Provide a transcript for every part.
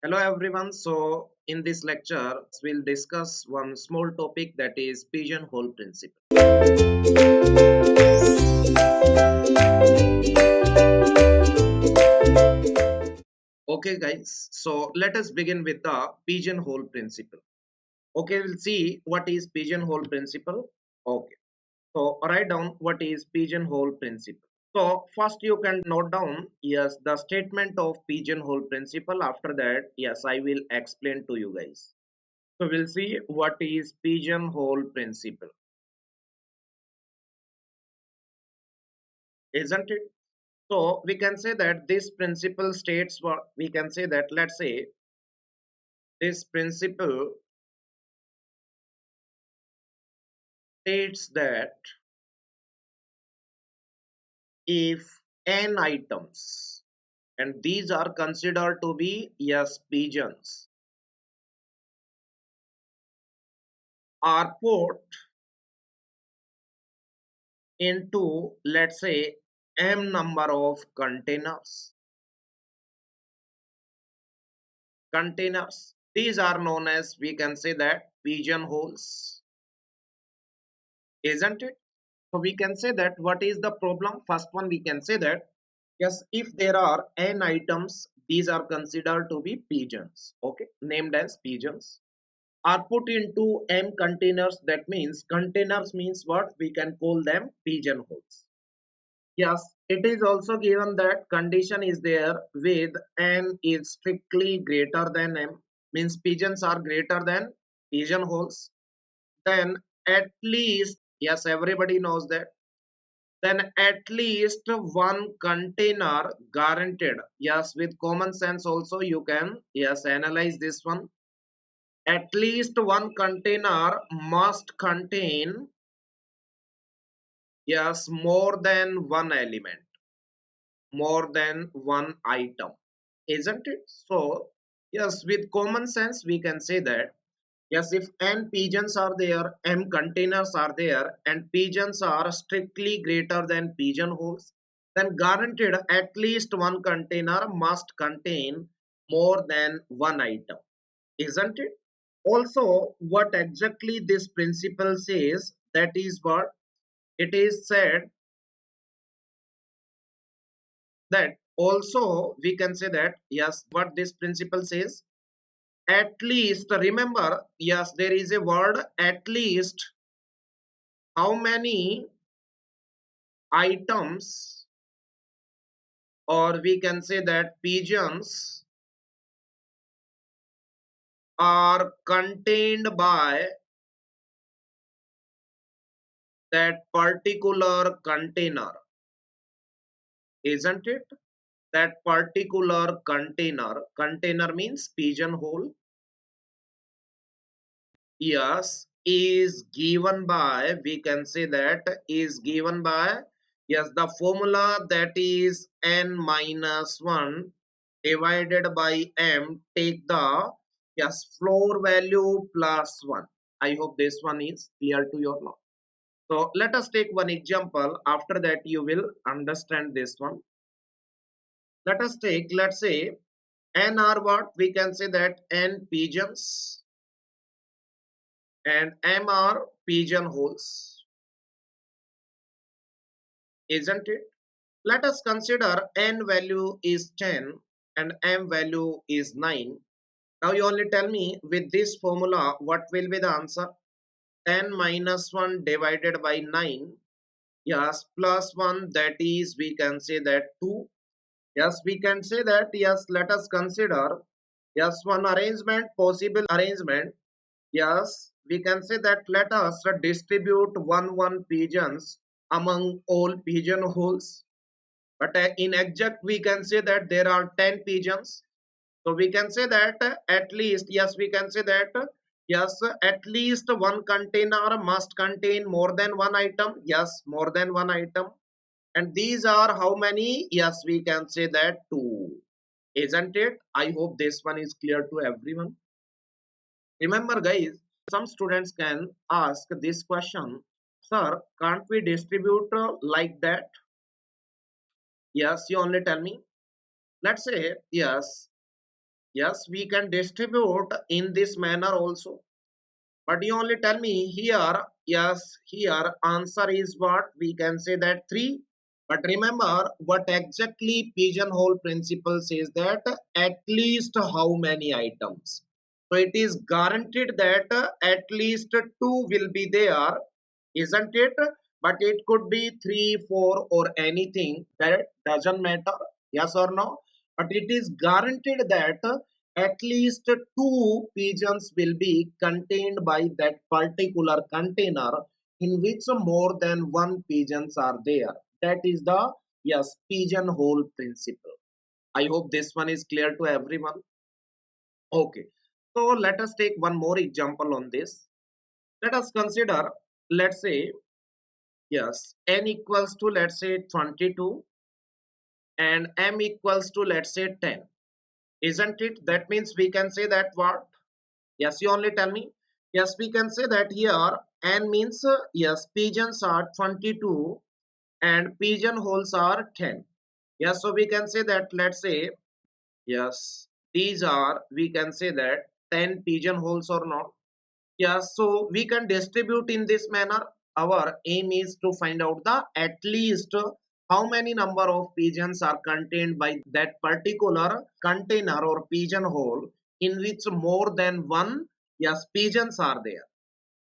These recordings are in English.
Hello everyone. So in this lecture, we'll discuss one small topic that is pigeonhole principle. Okay guys, so let us begin with the pigeonhole principle. Okay, we'll see what is pigeonhole principle. Okay, so write down what is pigeonhole principle. So first you can note down, yes, the statement of pigeonhole principle. After that, yes, I will explain to you guys. So we'll see what is pigeonhole principle, isn't it? So we can say that this principle states what we can say that let's say this principle states that if n items and these are considered to be yes pigeons are put into let's say m number of containers, these are known as we can say that pigeonholes, isn't it? So we can say that what is the problem? First one we can say that yes, if there are n items, these are considered to be pigeons, okay, named as pigeons, are put into m containers. That means containers means what? We can call them pigeonholes. Yes, it is also given that condition is there with n is strictly greater than m, means pigeons are greater than pigeonholes. Then at least, yes, everybody knows that, then at least one container guaranteed. Yes, with common sense also you can yes analyze this one. At least one container must contain yes more than one element, more than one item, isn't it? So yes, with common sense we can say that yes, if n pigeons are there, m containers are there, and pigeons are strictly greater than pigeonholes, then guaranteed at least one container must contain more than one item, isn't it? Also, what exactly this principle says, that is what it is said that also we can say that yes, what this principle says, at least remember, yes, there is a word at least, how many items or we can say that pigeons are contained by that particular container, isn't it? That particular container means pigeonhole, yes, is given by we can say that is given by yes the formula that is n minus 1 divided by m, take the yes floor value plus 1. I hope this one is clear to your now. So let us take one example, after that you will understand this one. Let us take, let's say n are what we can say that n pigeons and m are pigeonholes, isn't it? Let us consider n value is 10 and m value is 9. Now you only tell me with this formula what will be the answer. 10 minus 1 divided by 9, yes, plus 1, that is we can say that 2. Yes, we can say that yes, let us consider yes one arrangement, possible arrangement. Yes, we can say that let us distribute one pigeons among all pigeonholes. But in exact, we can say that there are 10 pigeons. So we can say that at least, yes, we can say that yes, at least one container must contain more than one item. Yes, more than one item. And these are how many? Yes, we can say that two. Isn't it? I hope this one is clear to everyone. Remember, guys, some students can ask this question, sir, can't we distribute like that? Yes, you only tell me. Let's say, yes, Yes, we can distribute in this manner also. But you only tell me here, yes, here answer is what? We can say that 3. But remember what exactly pigeonhole principle says, that at least how many items. So it is guaranteed that at least 2 will be there, isn't it? But it could be 3, 4 or anything, that doesn't matter. Yes or no? But it is guaranteed that at least 2 pigeons will be contained by that particular container in which more than 1 pigeons are there. That is the, yes, pigeonhole principle. I hope this one is clear to everyone. Okay. So let us take one more example on this. Let us consider, let's say, yes, n equals to, let's say, 22 and m equals to, let's say, 10. Isn't it? That means we can say that what? Yes, you only tell me. Yes, we can say that here n means, yes, pigeons are 22 and pigeonholes are 10. Yes, so we can say that, let's say, yes, these are, we can say that 10 pigeonholes or not. Yeah, so we can distribute in this manner. Our aim is to find out the at least how many number of pigeons are contained by that particular container or pigeonhole in which more than one, yes, pigeons are there.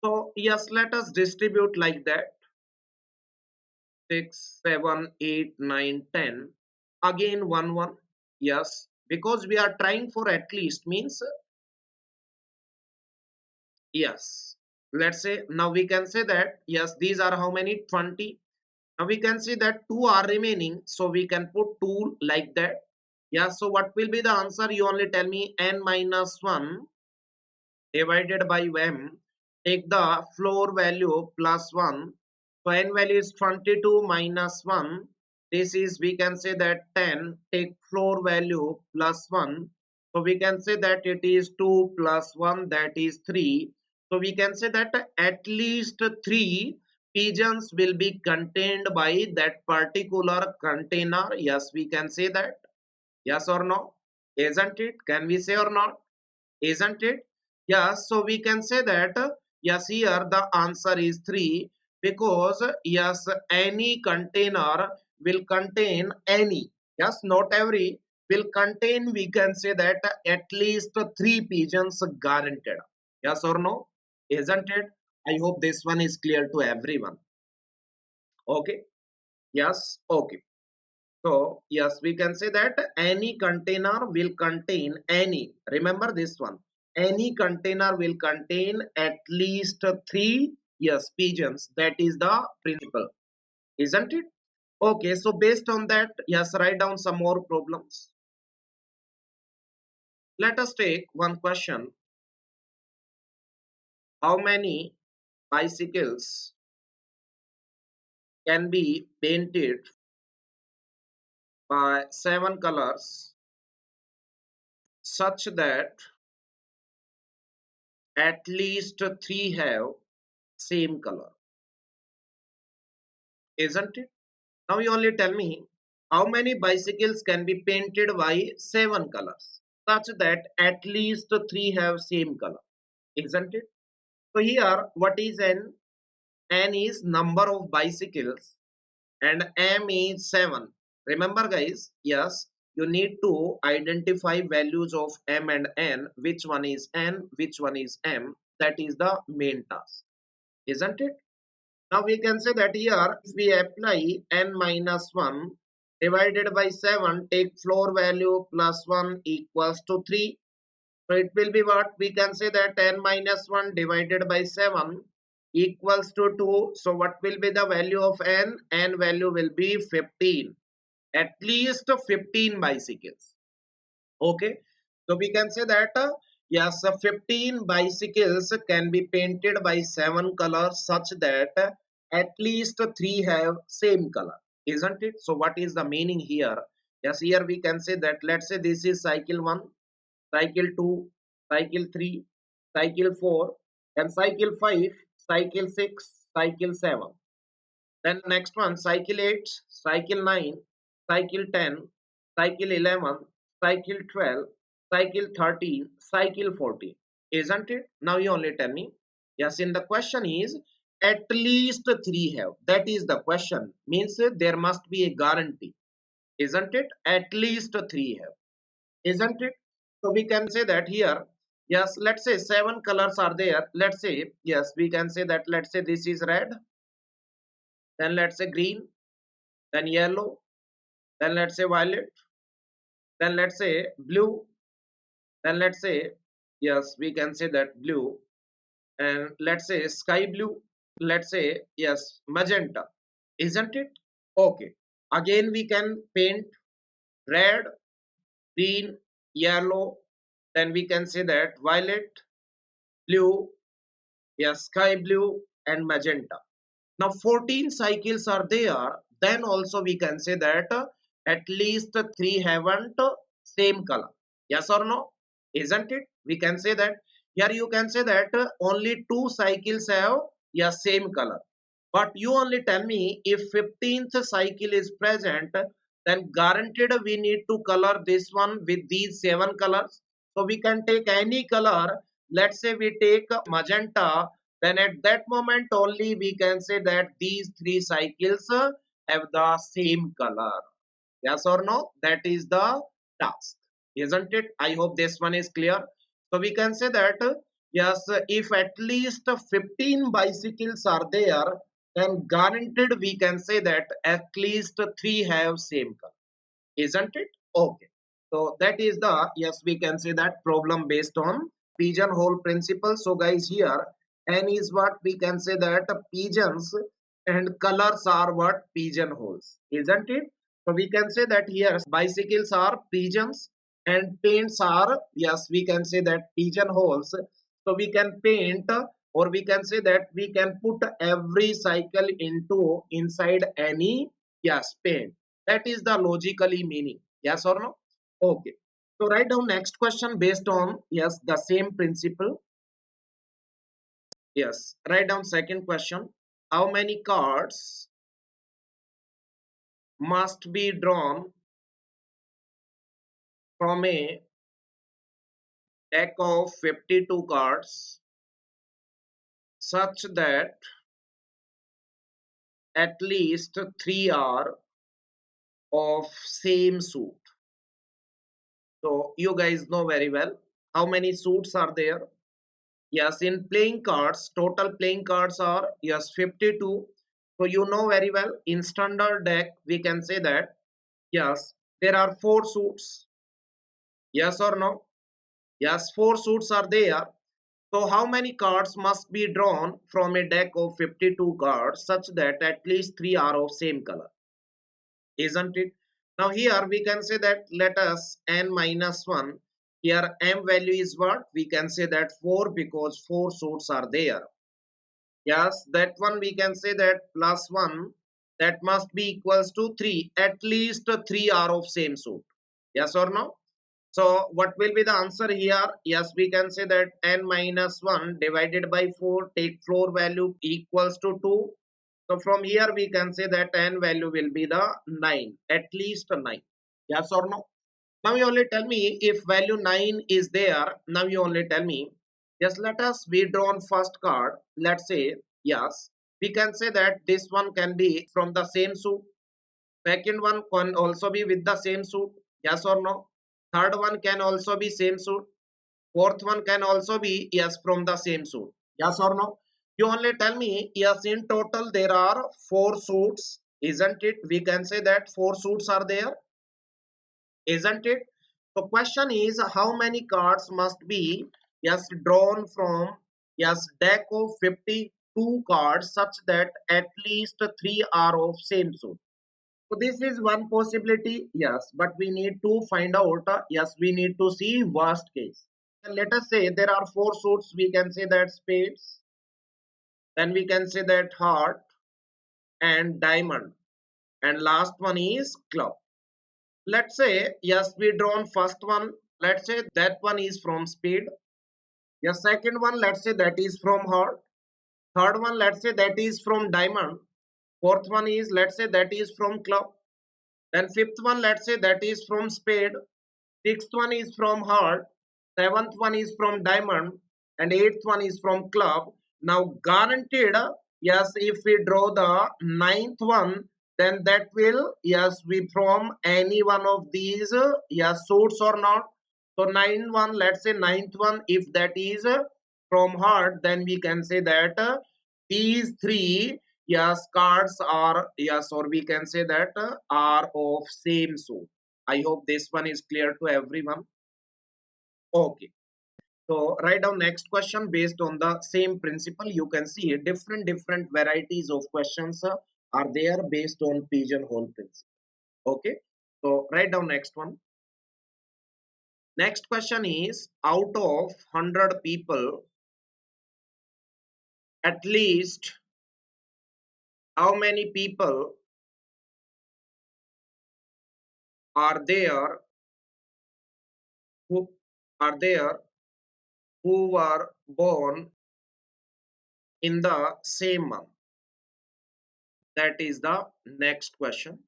So yes, let us distribute like that: 6, 7, 8, 9, 10. Again 1 1. Yes, because we are trying for at least means, yes. Let's say now we can say that yes, these are how many? 20. Now we can see that 2 are remaining, so we can put 2 like that. Yeah, so what will be the answer? You only tell me. N minus 1 divided by m. Take the floor value plus 1. So n value is 22 minus 1. This is, we can say that 10. Take floor value plus 1. So we can say that it is 2 plus 1, that is 3. So we can say that at least 3 pigeons will be contained by that particular container. Yes, we can say that. Yes or no? Isn't it? Can we say or not? Isn't it? Yes, so we can say that yes, here the answer is 3, because yes, any container will contain any, yes, not every, will contain, we can say that at least 3 pigeons guaranteed. Yes or no? Isn't it? I hope this one is clear to everyone. Okay. Yes. Okay. So yes, we can say that any container will contain any. Remember this one. Any container will contain at least 3, yes, pigeons. That is the principle, isn't it? Okay. So based on that, yes, write down some more problems. Let us take one question. How many bicycles can be painted by 7 colors such that at least 3 have same color? Isn't it? Now you only tell me how many bicycles can be painted by 7 colors such that at least 3 have same color. Isn't it? So here what is n? N is number of bicycles and m is 7. Remember guys, yes, you need to identify values of m and n, which one is n, which one is m. That is the main task. Isn't it? Now we can say that here if we apply n minus 1 divided by 7, take floor value plus 1 equals to 3. So it will be what? We can say that n minus 1 divided by 7 equals to 2. So what will be the value of n? N value will be 15. At least 15 bicycles. Okay, so we can say that yes, 15 bicycles can be painted by 7 colors such that at least 3 have same color, isn't it? So what is the meaning here? Yes, here we can say that, let's say this is cycle 1, cycle 2, cycle 3, cycle 4, and cycle 5, cycle 6, cycle 7. Then next one, cycle 8, cycle 9, cycle 10, cycle 11, cycle 12. cycle 13, cycle 14, isn't it? Now you only tell me. Yes, in the question is at least three have. That is the question. Means there must be a guarantee, isn't it? At least three have, isn't it? So we can say that here. Yes, let's say seven colors are there. Let's say, yes, we can say that. Let's say this is red, then let's say green, then yellow, then let's say violet, then let's say blue, then let's say, yes, we can say that blue, and let's say sky blue, let's say, yes, magenta, isn't it? Okay, again we can paint red, green, yellow, then we can say that violet, blue, yes, sky blue and magenta. Now 14 cycles are there, then also we can say that at least three haven't same color. Yes or no? Isn't it? We can say that. Here you can say that only two cycles have, yes, same color. But you only tell me if 15th cycle is present, then guaranteed we need to color this one with these seven colors. So we can take any color. Let's say we take magenta, then at that moment only we can say that these three cycles have the same color. Yes or no? That is the task, isn't it? I hope this one is clear. So we can say that yes, if at least 15 bicycles are there, then guaranteed we can say that at least three have same color, isn't it? Okay. So that is the, yes, we can say that problem based on pigeonhole principle. So guys, here n is what we can say that pigeons and colors are what pigeonholes, isn't it? So we can say that here bicycles are pigeons and paints are, yes, we can say that pigeonholes. So we can paint, or we can say that we can put every cycle into inside any, yes, paint. That is the logically meaning. Yes or no? Okay. So write down next question based on, yes, the same principle. Yes. Write down second question. How many cards must be drawn from a deck of 52 cards such that at least three are of same suit? So you guys know very well how many suits are there. Yes, in playing cards, total playing cards are, yes, 52. So you know very well in standard deck we can say that, yes, there are four suits. Yes or no? Yes, four suits are there. So how many cards must be drawn from a deck of 52 cards such that at least three are of same color? Isn't it? Now here we can say that let us n minus 1. Here m value is what? We can say that 4 because four suits are there. Yes, that one we can say that plus 1, that must be equals to 3. At least 3 are of same suit. Yes or no? So what will be the answer here? Yes, we can say that n minus 1 divided by 4, take floor value equals to 2. So from here we can say that n value will be the 9, at least 9. Yes or no? Now you only tell me if value 9 is there. Now you only tell me. Yes, let us withdraw on first card. Let's say, yes, we can say that this one can be from the same suit. Second one can also be with the same suit. Yes or no? Third one can also be same suit. Fourth one can also be, yes, from the same suit. Yes or no? You only tell me, yes, in total there are four suits. Isn't it? We can say that four suits are there, isn't it? So question is how many cards must be, yes, drawn from, yes, deck of 52 cards such that at least three are of same suit. So this is one possibility, yes, but we need to find out, yes, we need to see worst case. And let us say there are four suits, we can say that spades, then we can say that heart and diamond, and last one is club. Let's say, yes, we drawn first one, let's say that one is from spade. Yes, second one, let's say that is from heart. Third one, let's say that is from diamond. Fourth one is, let's say that is from club. Then fifth one, let's say that is from spade. sixth one is from heart, seventh one is from diamond, and eighth one is from club. Now guaranteed, yes, if we draw the ninth one, then that will, yes, be from any one of these, yes, suits or not. So nine one, let's say ninth one, if that is from heart, then we can say that these three, yes, cards are, yes, or we can say that are of same suit. I hope this one is clear to everyone. Okay. So write down next question based on the same principle. You can see different varieties of questions are there based on pigeonhole principle. Okay. So write down next one. Next question is, out of 100 people, at least how many people are there who are there who were born in the same month? That is the next question.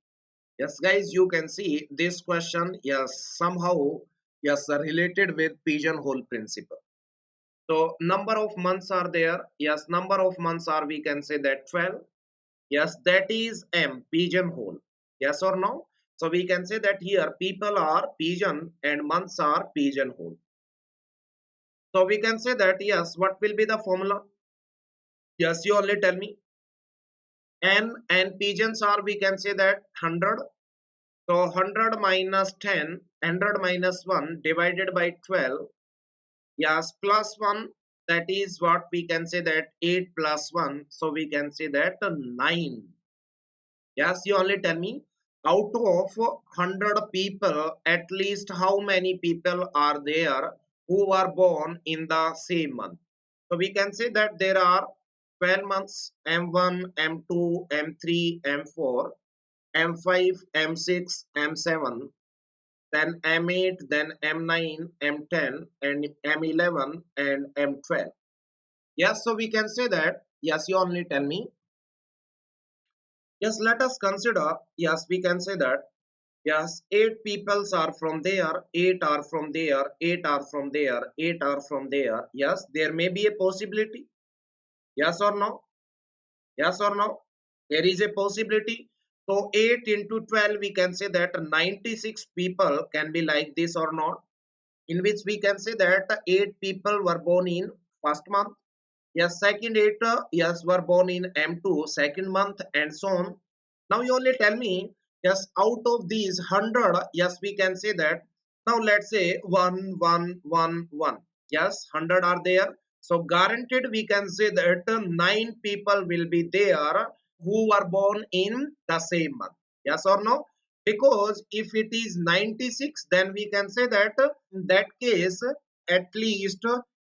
Yes, guys, you can see this question, yes, somehow, yes, related with pigeonhole principle. So number of months are there. Yes, number of months are, we can say that 12. Yes, that is M, pigeonhole. Yes or no? So we can say that here people are pigeon and months are pigeonhole. So we can say that, yes, what will be the formula? Yes, you only tell me. N and pigeons are, we can say that 100. So 100 minus 10, 100 minus 1 divided by 12. Yes, plus 1. That is what we can say that 8 plus 1. So we can say that 9. Yes, you only tell me. Out of 100 people, at least how many people are there who are born in the same month? So we can say that there are 12 months, M1, M2, M3, M4, M5, M6, M7, then M8, then M9, M10, and M11, and M12. Yes, so we can say that. Yes, you only tell me. Yes, let us consider. Yes, we can say that. Yes, 8 peoples are from there, 8 are from there, 8 are from there, 8 are from there. Yes, there may be a possibility. Yes or no? Yes or no? There is a possibility. So 8 into 12, we can say that 96 people can be like this or not. In which we can say that 8 people were born in first month. Yes, second 8, yes, were born in M2, second month, and so on. Now you only tell me, yes, out of these 100, yes, we can say that. Now let's say 1, 1, 1, 1. Yes, 100 are there. So guaranteed we can say that 9 people will be there who were born in the same month. Yes or no? Because if it is 96, then we can say that in that case, at least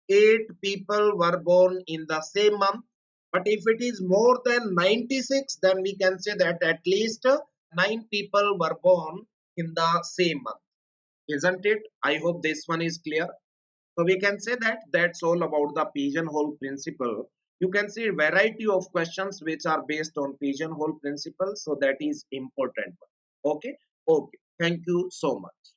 8 people were born in the same month. But if it is more than 96, then we can say that at least 9 people were born in the same month. Isn't it? I hope this one is clear. So we can say that that's all about the pigeonhole principle. You can see variety of questions which are based on pigeonhole principle. So that is important. Okay. Okay. Thank you so much.